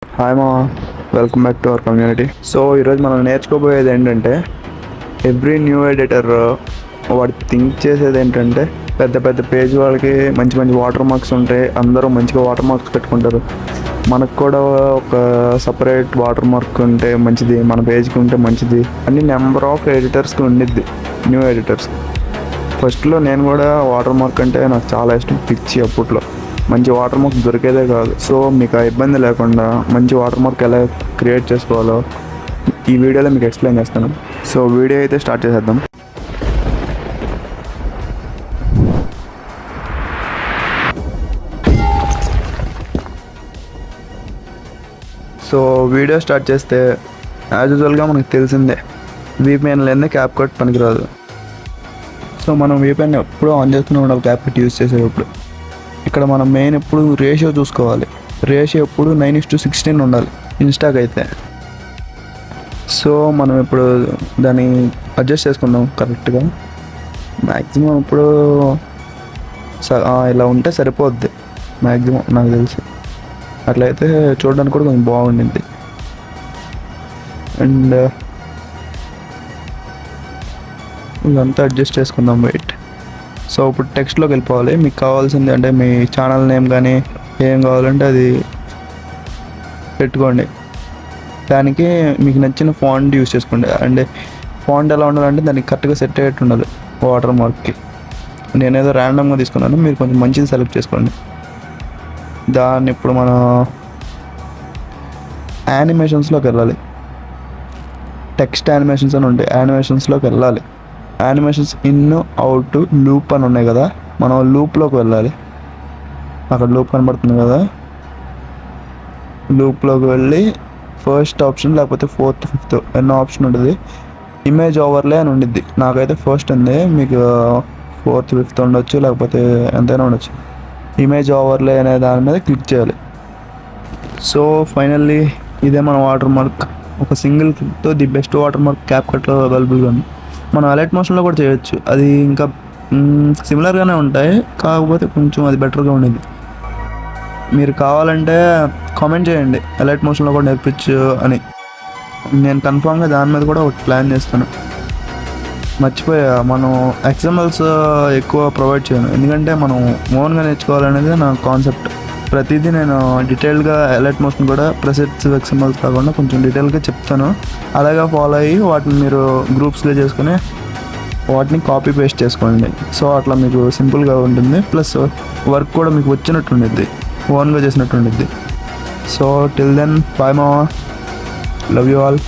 Hi మా, welcome back to our community. So ఈరోజు మనం నేర్చుకోబోయేది ఏంటంటే, ఎవ్రీ న్యూ ఎడిటర్ వాడు థింక్ చేసేది ఏంటంటే, పెద్ద పెద్ద పేజ్ వాళ్ళకి మంచి మంచి వాటర్ మార్క్స్ ఉంటాయి, అందరూ మంచిగా వాటర్ మార్క్స్ పెట్టుకుంటారు. మనకు కూడా ఒక సపరేట్ వాటర్ మార్క్ ఉంటే మంచిది, మన పేజ్కి ఉంటే మంచిది అని నెంబర్ ఆఫ్ ఎడిటర్స్కి ఉండిద్ది. న్యూ ఎడిటర్స్ ఫస్ట్లో నేను కూడా వాటర్ మార్క్ అంటే నాకు చాలా ఇష్టం, పిచ్చి. అప్పట్లో మంచి వాటర్ మార్క్ దొరికేదే కాదు. సో మీకు ఆ ఇబ్బంది లేకుండా మంచి వాటర్ మార్క్ ఎలా క్రియేట్ చేసుకోవాలో ఈ వీడియోలో మీకు ఎక్స్ప్లెయిన్ చేస్తాను. సో వీడియో అయితే స్టార్ట్ చేసేద్దాం. సో వీడియో స్టార్ట్ చేస్తే యాజ్ యూజువల్గా మనకు తెలిసిందే, VPN లేదే CapCut పనికిరాదు. సో మనం VPN ఎప్పుడూ ఆన్ చేసుకుని ఉండాలి CapCut యూజ్ చేసేటప్పుడు. ఇక్కడ మనం మెయిన్ ఎప్పుడు రేషియో చూసుకోవాలి. రేషియో ఎప్పుడు 9:16 ఉండాలి ఇన్స్టాక్ అయితే. సో మనం ఇప్పుడు దాన్ని అడ్జస్ట్ చేసుకుందాం కరెక్ట్గా. మ్యాక్సిమం ఇప్పుడు ఇలా ఉంటే సరిపోద్ది మ్యాక్సిమం, నాకు తెలిసి. అట్లయితే చూడడానికి కూడా కొంచెం బాగుండింది. అండ్ ఇదంతా అడ్జస్ట్ చేసుకుందాం. వెయిట్. సో ఇప్పుడు టెక్స్ట్లోకి వెళ్ళిపోవాలి. మీకు కావాల్సింది అంటే మీ ఛానల్ నేమ్ కానీ ఏం కావాలంటే అది పెట్టుకోండి. దానికి మీకు నచ్చిన ఫాంట్ యూస్ చేసుకోండి. అంటే ఫాంట్ ఎలా ఉండాలంటే దానికి కరెక్ట్గా సెట్ అయ్యేట్టు ఉండాలి వాటర్ మార్క్కి. నేనేదో ర్యాండమ్గా తీసుకున్నాను, మీరు కొంచెం మంచిది సెలెక్ట్ చేసుకోండి. దాన్ని ఇప్పుడు మన యానిమేషన్స్లోకి వెళ్ళాలి. టెక్స్ట్ యానిమేషన్స్ అని ఉంటాయి, యానిమేషన్స్లోకి వెళ్ళాలి. యానిమేషన్స్ ఇన్, అవుట్, లూప్ అని ఉన్నాయి కదా, మనం లూప్లోకి వెళ్ళాలి. అక్కడ లూప్ కనబడుతుంది కదా, లూప్లోకి వెళ్ళి ఫస్ట్ ఆప్షన్ లేకపోతే 4th 5th ఎన్నో ఆప్షన్ ఉంటుంది. ఇమేజ్ ఓవర్లే అని ఉండిద్ది. నాకైతే ఫస్ట్ ఉంది, మీకు 4th 5th ఉండొచ్చు, లేకపోతే ఎంతైనా ఉండొచ్చు. ఇమేజ్ ఓవర్లే అనే దాని మీద క్లిక్ చేయాలి. సో ఫైనల్లీ ఇదే మన వాటర్ మార్క్. ఒక సింగిల్ క్లిక్తో ది బెస్ట్ వాటర్ మార్క్ CapCutలో అవైలబుల్గా ఉంది. మనం అలర్ట్ మోషన్లో కూడా చేయొచ్చు, అది ఇంకా సిమిలర్గానే ఉంటాయి, కాకపోతే కొంచెం అది బెటర్గా ఉండేది. మీరు కావాలంటే కామెంట్ చేయండి అలర్ట్ మోషన్లో కూడా నేర్పించు అని. నేను కన్ఫామ్గా దాని మీద కూడా ఒకటి ప్లాన్ చేస్తాను. మర్చిపోయా, మనం XMLs ఎక్కువ ప్రొవైడ్ చేయను, ఎందుకంటే మనం ఓన్గా నేర్చుకోవాలనేది నా కాన్సెప్ట్. ప్రతిదీ నేను డీటెయిల్గా అలర్ట్ మోషన్ కూడా ప్రెసెట్స్ XMLs కాకుండా కొంచెం డీటెయిల్గా చెప్తాను. అలాగే ఫాలో అయ్యి వాటిని మీరు గ్రూప్స్గా చేసుకుని వాటిని కాపీ పేస్ట్ చేసుకోండి. సో అట్లా మీకు సింపుల్గా ఉంటుంది, ప్లస్ వర్క్ కూడా మీకు వచ్చినట్టు ఉండిద్ది, ఓన్గా చేసినట్టు ఉండిద్ది. సో టిల్ దెన్, బాయ్ మావా, లవ్ యూ ఆల్.